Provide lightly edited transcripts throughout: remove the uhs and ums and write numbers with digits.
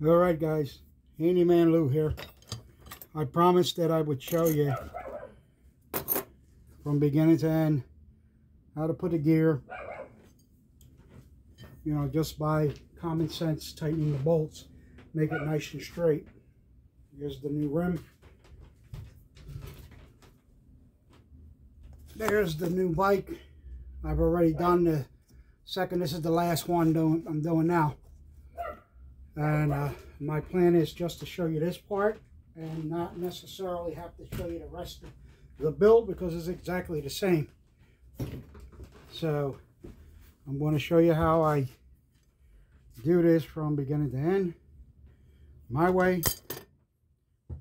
All right, guys, Handyman Lou here. I promised that I would show you from beginning to end how to put a gear, just by common sense, tightening the bolts, make it nice and straight. Here's the new rim. There's the new bike. I've already done the second. This is the last one I'm doing now. And my plan is just to show you this part and not necessarily have to show you the rest of the build because it's exactly the same. So I'm going to show you how I do this from beginning to end my way.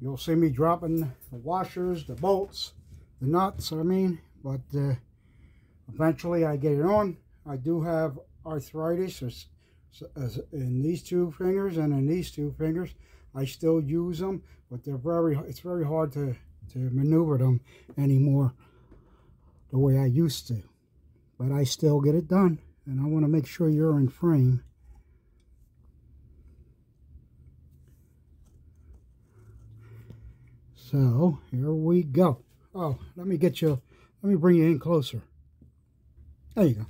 You'll see me dropping the washers, the bolts, the nuts, but eventually I get it on. I do have arthritis in these two fingers and in these two fingers. I still use them, but it's very hard to maneuver them anymore the way I used to. But I still get it done, and I want to make sure you're in frame. So here we go. Oh, let me bring you in closer. There you go.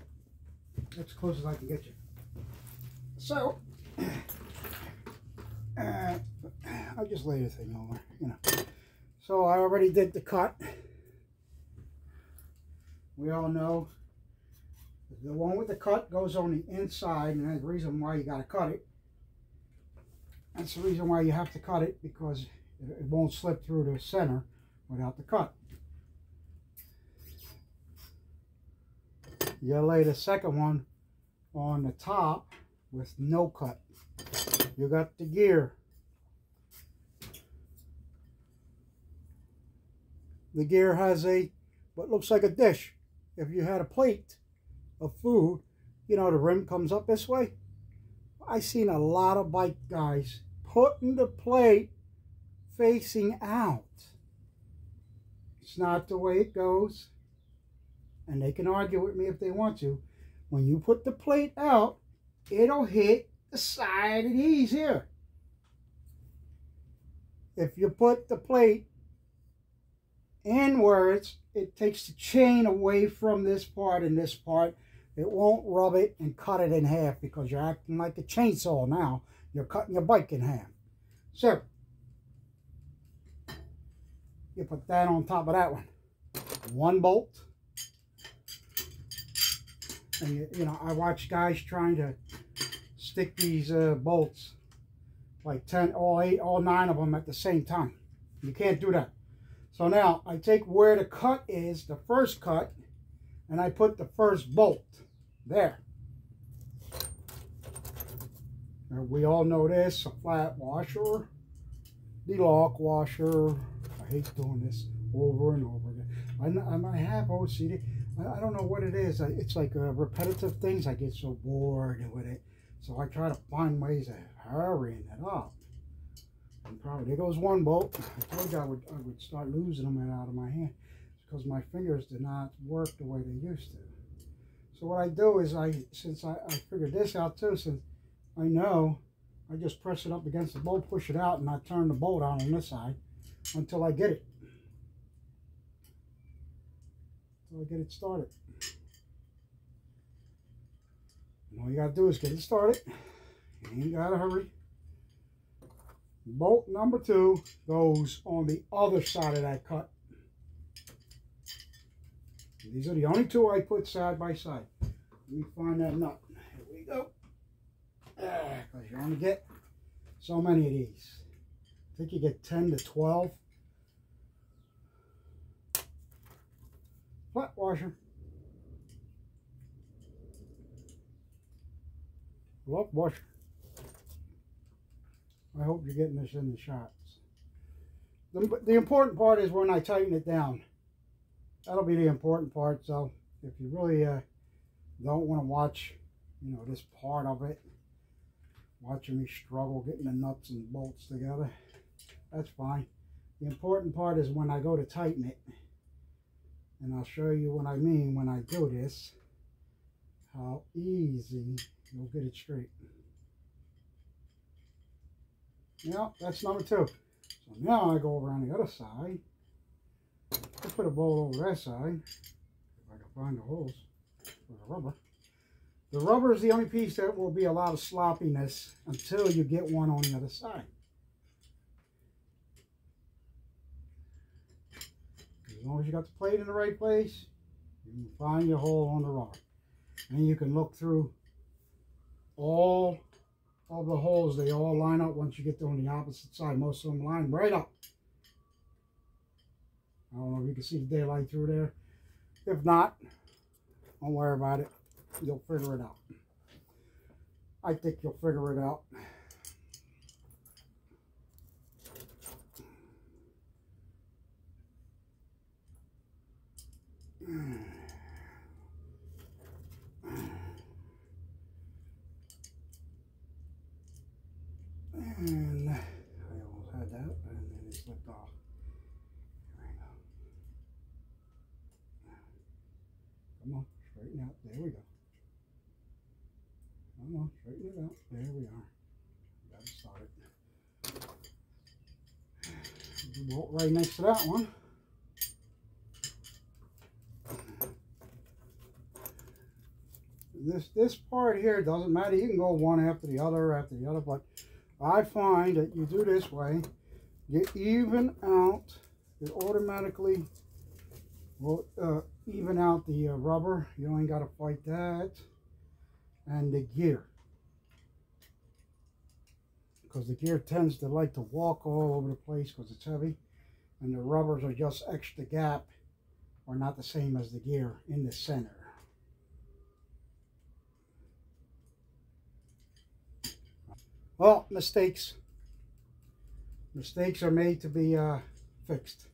That's as close as I can get you. So, I'll just lay the thing over, So I already did the cut. We all know the one with the cut goes on the inside, and that's the reason why you got to cut it. That's the reason why you have to cut it, because it won't slip through the center without the cut. You lay the second one on the top with no cut. You got the gear. The gear has what looks like a dish. If you had a plate of food, the rim comes up this way. I've seen a lot of bike guys putting the plate facing out. It's not the way it goes. And they can argue with me if they want to. When you put the plate out, it'll hit the side of these here. If you put the plate inwards, it takes the chain away from this part and this part. It won't rub it and cut it in half, because you're acting like a chainsaw now. You're cutting your bike in half. So, you put that on top of that one. One bolt. And I watch guys trying to stick these bolts, like 10, all 9 of them at the same time. You can't do that. So now I take where the cut is, the first cut, and I put the first bolt there. Now we all know this, a flat washer, the lock washer. I hate doing this over and over again. I have OCD. I don't know what it is. It's like repetitive things. I get so bored with it. So I try to find ways of hurrying it up. And probably, there goes one bolt. I told you I would start losing them out of my hand because my fingers did not work the way they used to. So what I do is, since I figured this out too, since I know, I just press it up against the bolt, push it out, and I turn the bolt on this side until I get it. Until I get it started. And all you gotta do is get it started. You ain't gotta hurry. Bolt number 2 goes on the other side of that cut. These are the only 2 I put side by side. Let me find that nut. Here we go. Because you only get so many of these. I think you get 10 to 12. Flat washer. Lock washer. I hope you're getting this in the shots. The important part is when I tighten it down. That'll be the important part. So if you really don't want to watch, this part of it, watching me struggle getting the nuts and bolts together, that's fine. The important part is when I go to tighten it. And I'll show you what I mean when I do this, how easy you'll get it straight. Yeah, that's number 2. So now I go around the other side. I put a bolt over that side. If I can find the holes for the rubber. The rubber is the only piece that will be a lot of sloppiness until you get one on the other side. As long as you got the plate in the right place, you can find your hole on the rubber. And you can look through all of the holes. They all line up once you get on the opposite side. Most of them line right up. I don't know if you can see the daylight through there. If not, don't worry about it. You'll figure it out. I think you'll figure it out. And I almost had that, and then it slipped off. There we go. Come on, straighten out. There we go. Come on, straighten it out. There we are. Got it started. The bolt right next to that one. This part here doesn't matter. You can go one after the other, but I find that you do this way, you even out, it automatically will even out the rubber. You ain't got to fight that. And the gear, because the gear tends to like to walk all over the place because it's heavy, and the rubbers are just extra gap, or not the same as the gear in the center. Well, mistakes are made to be fixed.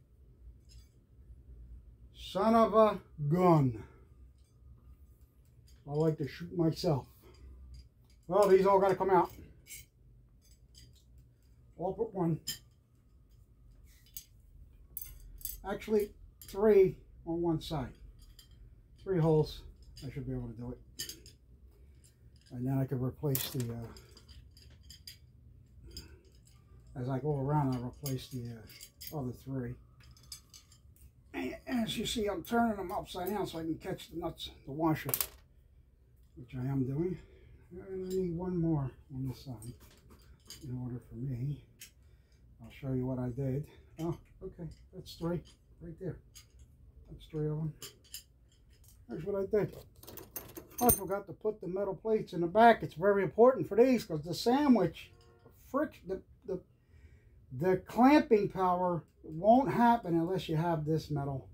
Son of a gun. I like to shoot myself. Well, these all got to come out. All but one. Actually, 3 on one side. 3 holes. I should be able to do it. And then I could replace the, as I go around, I'll replace the other 3. And as you see, I'm turning them upside down so I can catch the nuts, the washers, which I am doing. And I need one more on this side in order for me. I'll show you what I did. Oh, okay, that's 3 right there. That's 3 of them. Here's what I did. I forgot to put the metal plates in the back. It's very important for these because the sandwich, the clamping power won't happen unless you have this metal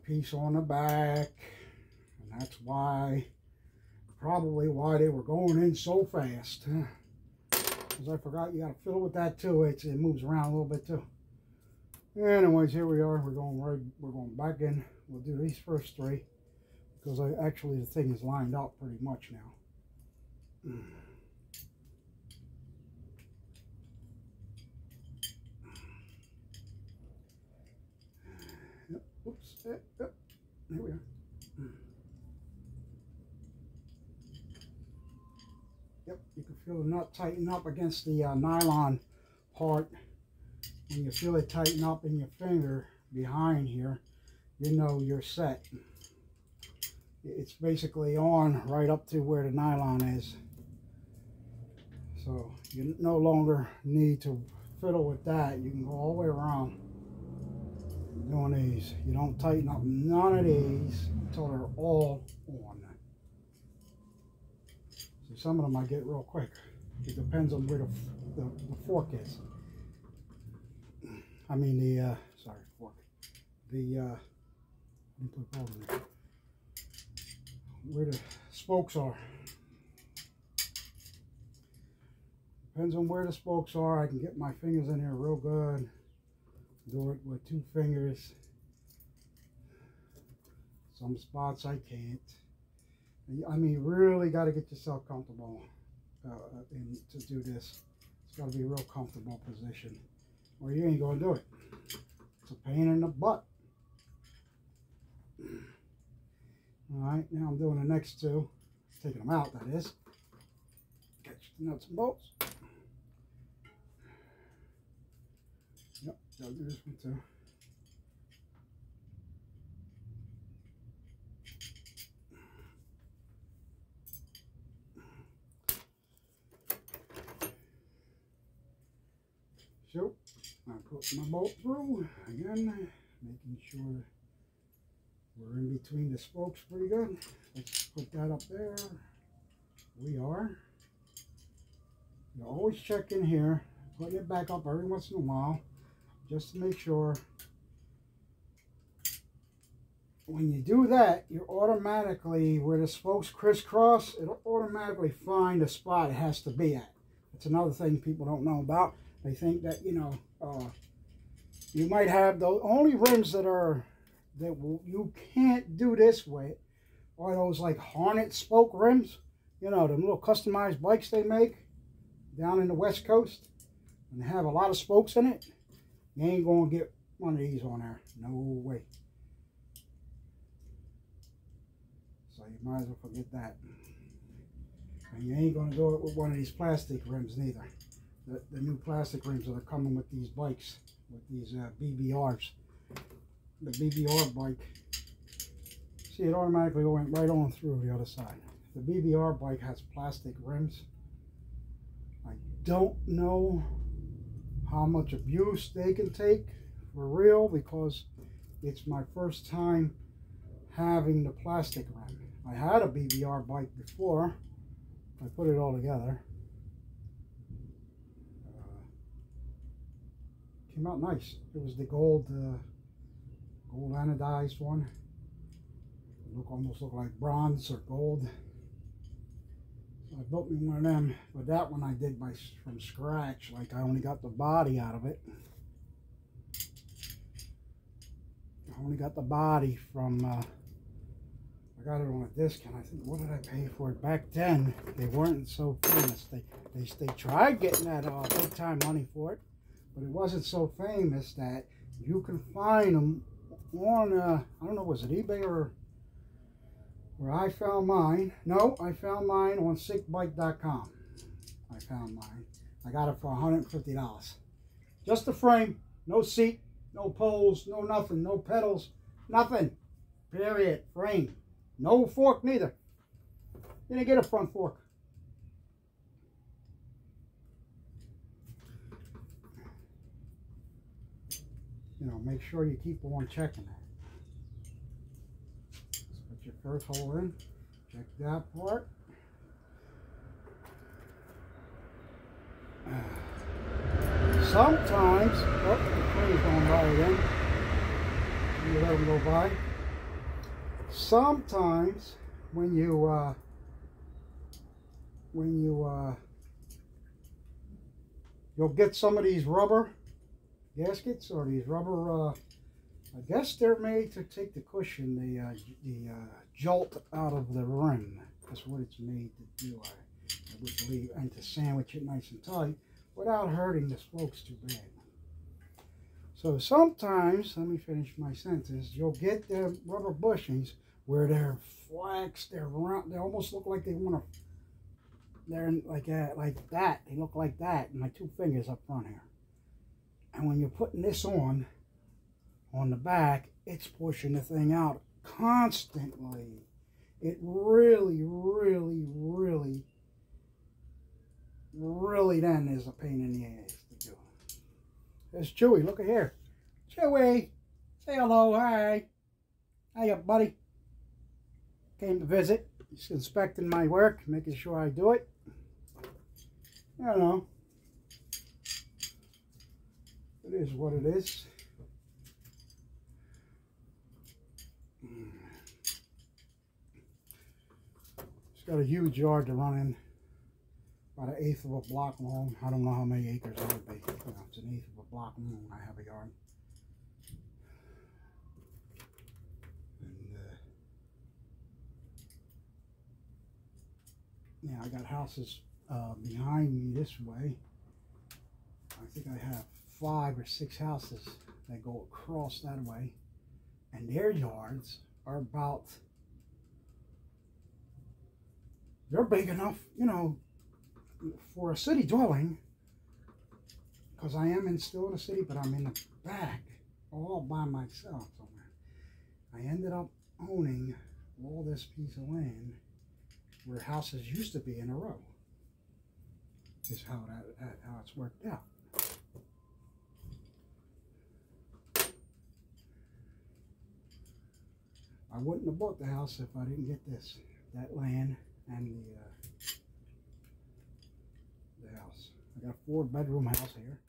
piece on the back. And that's why, probably why they were going in so fast. Because I forgot you got to fiddle with that too. It moves around a little bit too. Anyways, here we are. We're going back in. We'll do these first 3 because actually the thing is lined up pretty much now. Yep. Oops. Yep. There we are. Yep. You can feel the nut tighten up against the nylon part. When you feel it tighten up in your finger behind here, you know you're set. It's basically on right up to where the nylon is. So you no longer need to fiddle with that. You can go all the way around doing these. You don't tighten up none of these until they're all on. See, some of them I get real quick. It depends on where the fork is. I mean the, sorry, fork. The, where the spokes are. Depends on where the spokes are. I can get my fingers in here real good. Do it with 2 fingers. Some spots I can't. I mean, you really got to get yourself comfortable to do this. It's got to be a real comfortable position, or you ain't going to do it. It's a pain in the butt. Alright, now I'm doing the next 2. Taking them out, that is. Catch the nuts and bolts. Yep, I'll do this one too. So I put my bolt through again, making sure we're in between the spokes pretty good. Let's put that up there. We are. You always check in here, putting it back up every once in a while, just to make sure. When you do that, you automatically, where the spokes crisscross, it'll automatically find the spot it has to be at. That's another thing people don't know about. They think that, you know, you might have the only rims that you can't do this with are those like Hornet spoke rims. You know, the little customized bikes they make down in the West Coast, and they have a lot of spokes in it. You ain't gonna get one of these on there. No way. So you might as well forget that. And you ain't gonna do it with one of these plastic rims neither. The new plastic rims that are coming with these bikes, with these BBRs. The BBR bike, see, it automatically went right on through the other side. The BBR bike has plastic rims. I don't know how much abuse they can take for real, because it's my first time having the plastic rim. I had a BBR bike before. I put it all together. Came out nice. It was the gold anodized one. Almost looked like bronze or gold. So I built me one of them, but that one I did from scratch. Like, I only got the body out of it. I only got the body from, I got it on a discount. I think, what did I pay for it? Back then, they weren't so famous. They tried getting that big time money for it, but it wasn't so famous that you can find them on, I don't know, was it eBay or where I found mine? No, I found mine on sickbike.com. I found mine. I got it for $150. Just the frame, no seat, no poles, no nothing, no pedals, nothing. Period. Frame. No fork neither. Didn't get a front fork. You know, make sure you keep on checking it. Just put your first hole in. Check that part. Sometimes, oh, the train's going by again. You let them go by. Sometimes when you'll get some of these rubber gaskets or these rubber, I guess they're made to take the cushion, the jolt out of the rim. That's what it's made to do, I would believe, and to sandwich it nice and tight without hurting the spokes too bad. So sometimes, let me finish my sentence, you'll get the rubber bushings where they're flexed, they're round, they almost look like they want to, they're like that, they look like that, and my two fingers up front here. And when you're putting this on the back, it's pushing the thing out constantly. It really, really, really, really then is a pain in the ass to do. There's Chewy, look at here. Chewy, say hello, hi. Hiya, buddy. Came to visit. He's inspecting my work, making sure I do it. I don't know. It is what it is. It's got a huge yard to run in. About 1/8 of a block long. I don't know how many acres it would be. You know, it's 1/8 of a block long. I have a yard. And yeah, I got houses behind me this way. I think I have 5 or 6 houses that go across that way, and their yards are about, they're big enough, you know, for a city dwelling, because I am still in the city, but I'm in the back, all by myself somewhere. I ended up owning all this piece of land where houses used to be in a row. Is how it's worked out. I wouldn't have bought the house if I didn't get that land and the house. I got a 4-bedroom house here.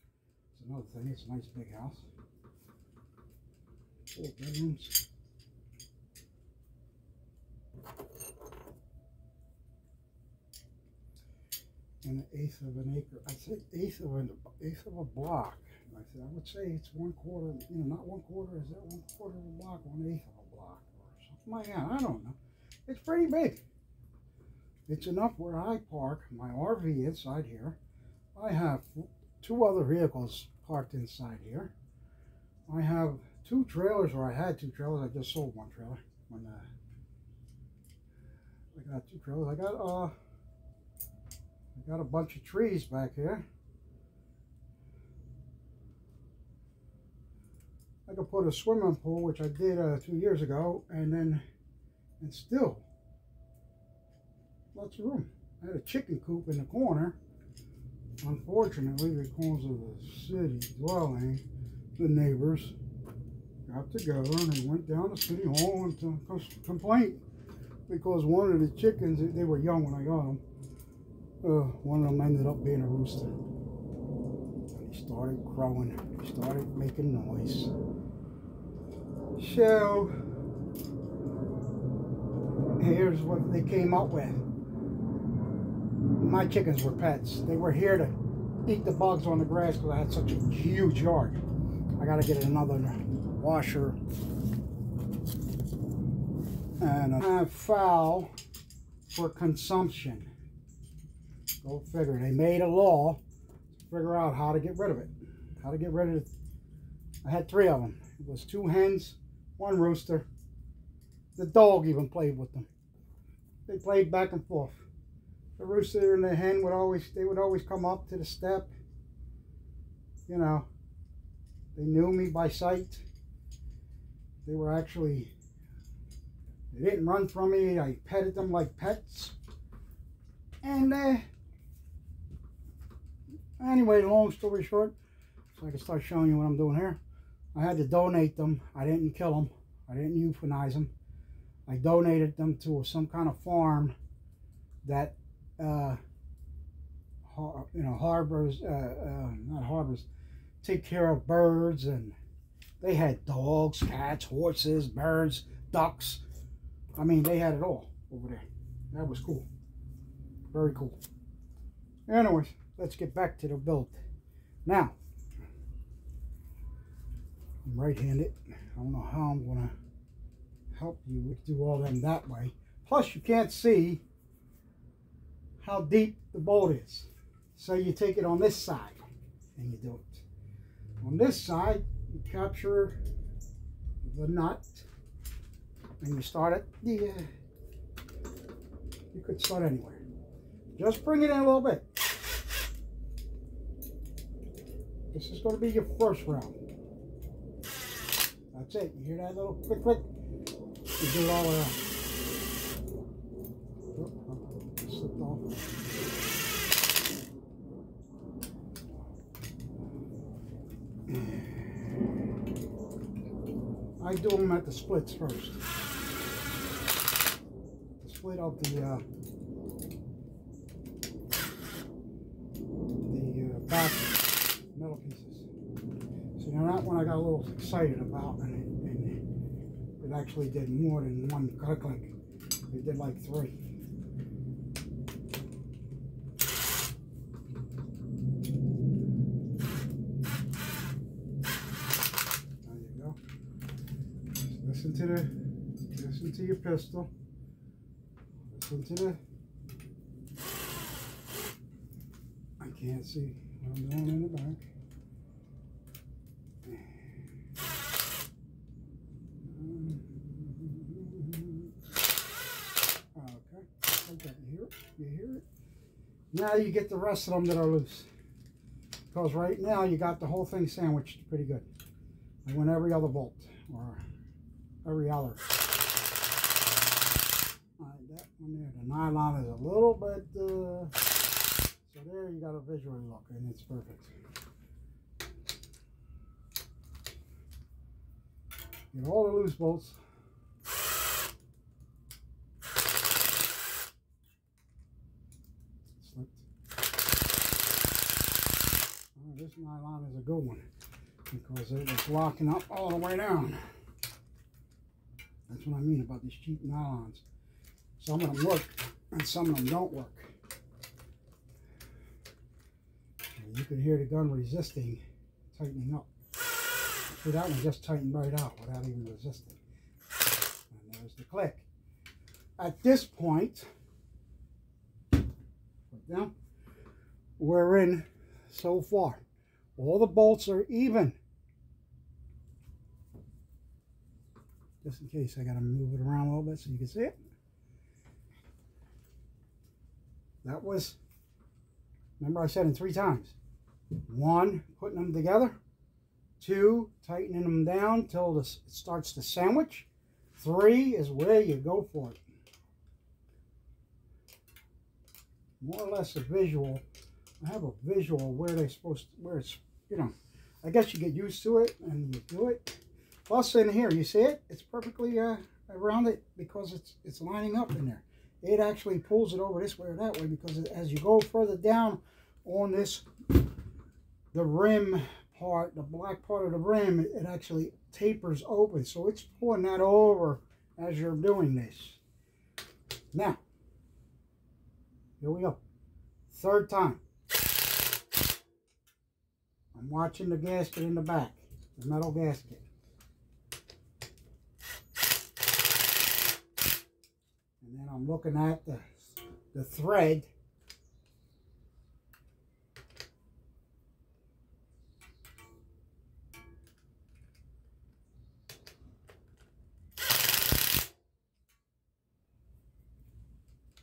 It's another thing. It's a nice big house. 4 bedrooms. And 1/8 of an acre. I said eighth of a block. I would say it's 1/4. You know, not 1/4. Is that 1/4 of a block? 1/8 of a block, or something like that. I don't know. It's pretty big. It's enough where I park my RV inside here. I have 2 other vehicles parked inside here. I have 2 trailers, or I had 2 trailers. I just sold 1 trailer. When I got 2 trailers. I got a bunch of trees back here. I could put a swimming pool, which I did 2 years ago, and still lots of room. I had a chicken coop in the corner. Unfortunately, because of the city dwelling, the neighbors got together and they went down to City Hall and complained because one of the chickens, they were young when I got them, one of them ended up being a rooster. And he started crowing. He started making noise. So, here's what they came up with. My chickens were pets. They were here to eat the bugs on the grass because I had such a huge yard. I got to get another washer. And I have fowl for consumption. Go figure. They made a law to figure out how to get rid of it. How to get rid of it. I had 3 of them. It was 2 hens, 1 rooster. The dog even played with them. They played back and forth. The rooster and the hen would always come up to the step. You know, they knew me by sight. They didn't run from me. I petted them like pets. And anyway, long story short, so I can start showing you what I'm doing here. I had to donate them. I didn't kill them. I didn't euthanize them. I donated them to some kind of farm that take care of birds, and they had dogs, cats, horses, birds, ducks. I mean, they had it all over there. That was cool. Very cool. Anyways, let's get back to the build. Now, I'm right-handed. I don't know how I'm going to help you do all them that way. Plus, you can't see how deep the bolt is. So you take it on this side and you do it. On this side, you capture the nut and you start at the, you could start anywhere. Just bring it in a little bit. This is going to be your first round. That's it. You hear that little click click? You do it all around. Slipped off. I do them at the splits first. The split of the back metal pieces. So now that one I got a little excited about, and it actually did more than 1 click click. It did like 3. Listen to your pistol. Listen to the. I can't see what I'm doing in the back. Okay, you hear it? You hear it? Now you get the rest of them that are loose. because right now you got the whole thing sandwiched pretty good. I went every other bolt, or every other. All right, that one there, the nylon is a little bit, so there you got a visual look, and it's perfect. Get all the loose bolts. Slipped. Oh, this nylon is a good one because it was locking up all the way down. That's what I mean about these cheap nylons. Some of them work and some of them don't work. And you can hear the gun resisting, tightening up. See, that one just tightened right out without even resisting. And there's the click. At this point, put down, we're in so far. All the bolts are even. Just in case, I got to move it around a little bit so you can see it. That was, remember I said in 3 times. 1, putting them together. 2, tightening them down till it starts to sandwich. 3 is where you go for it. More or less a visual. I have a visual where they're supposed to, where it's, you know, I guess you get used to it and you do it. Plus in here, you see it? It's perfectly around it because it's lining up in there. It actually pulls it over this way or that way because as you go further down on this, the rim part, the black part of the rim, it actually tapers open. So it's pulling that over as you're doing this. Now, here we go. 3rd time. I'm watching the gasket in the back, the metal gasket. And then I'm looking at the thread.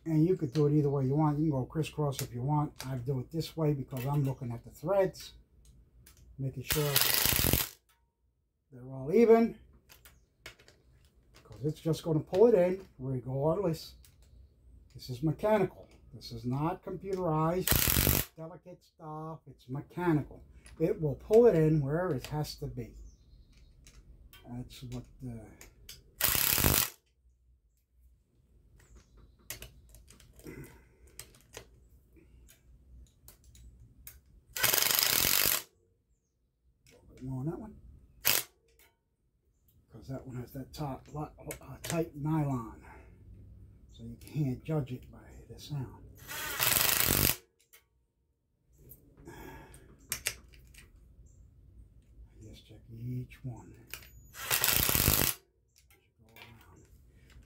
And you could do it either way you want. You can go crisscross if you want. I do it this way because I'm looking at the threads, making sure they're all even. Because it's just going to pull it in regardless. This is mechanical. This is not computerized, delicate stuff. It's mechanical. It will pull it in where it has to be. That's what the... more on that one because that one has that top tight nylon, so you can't judge it by the sound. Just check each one.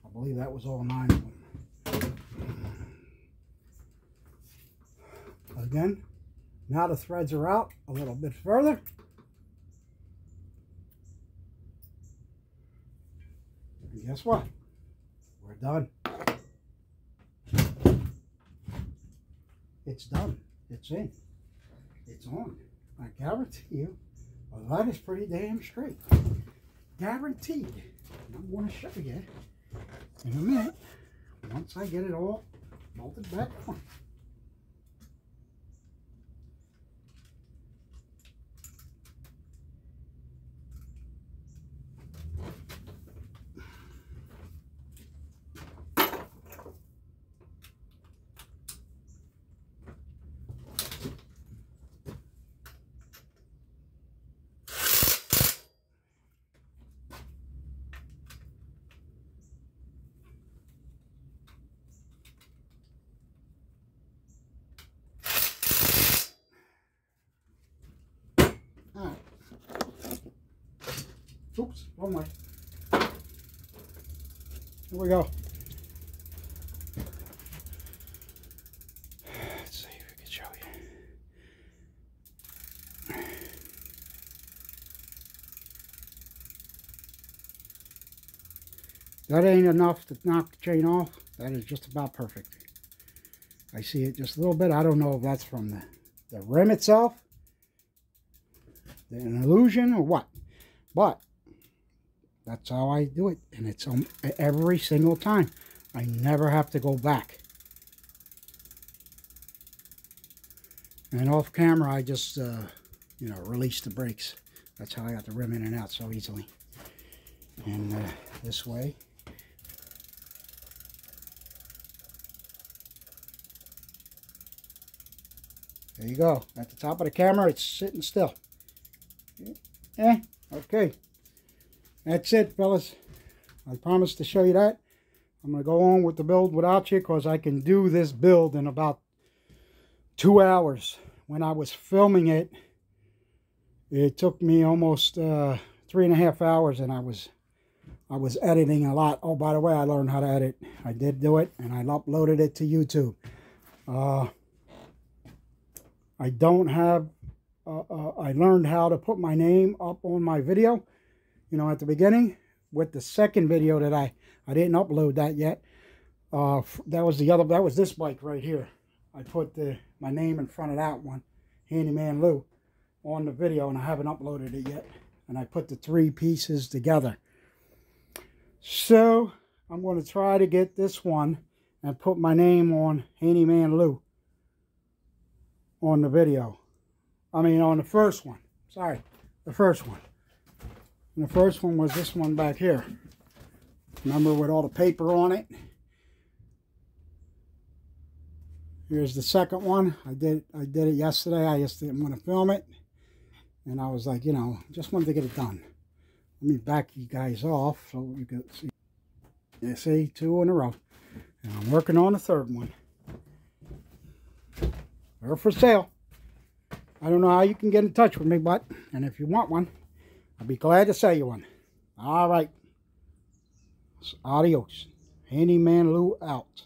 I believe that was all 9 of them. Again, now the threads are out a little bit further. And guess what? We're done. It's done. It's in. It's on. I guarantee you, well, that is pretty damn straight. Guaranteed. I'm going to show you in a minute once I get it all bolted back on. Oops, wrong way. Here we go. Let's see if we can show you. That ain't enough to knock the chain off. That is just about perfect. I see it just a little bit. I don't know if that's from the rim itself an illusion or what? But that's how I do it, and it's every single time. I never have to go back. And off camera, I just, you know, release the brakes. That's how I got the rim in and out so easily. And this way. There you go. At the top of the camera, it's sitting still. Okay. That's it, fellas. I promised to show you that. I'm going to go on with the build without you because I can do this build in about 2 hours. When I was filming it, it took me almost 3.5 hours, and I was editing a lot. Oh, by the way, I learned how to edit. I did do it, and I uploaded it to YouTube. I don't have, I learned how to put my name up on my video, you know, at the beginning. With the second video that I didn't upload that yet. That was this bike right here. I put my name in front of that one, Handyman Lou, on the video, and I haven't uploaded it yet. And I put the 3 pieces together. So I'm going to try to get this one and put my name on Handyman Lou on the video. I mean, on the first one. Sorry, the first one. And the first one was this one back here. Remember, with all the paper on it. Here's the second one. I did it yesterday. I just didn't want to film it. And I was like, you know, just wanted to get it done. Let me back you guys off so you can see. You see, 2 in a row. And I'm working on the third one. They're for sale. I don't know how you can get in touch with me, but, and if you want one, I'll be glad to sell you one. All right. Adios. Handyman Lou out.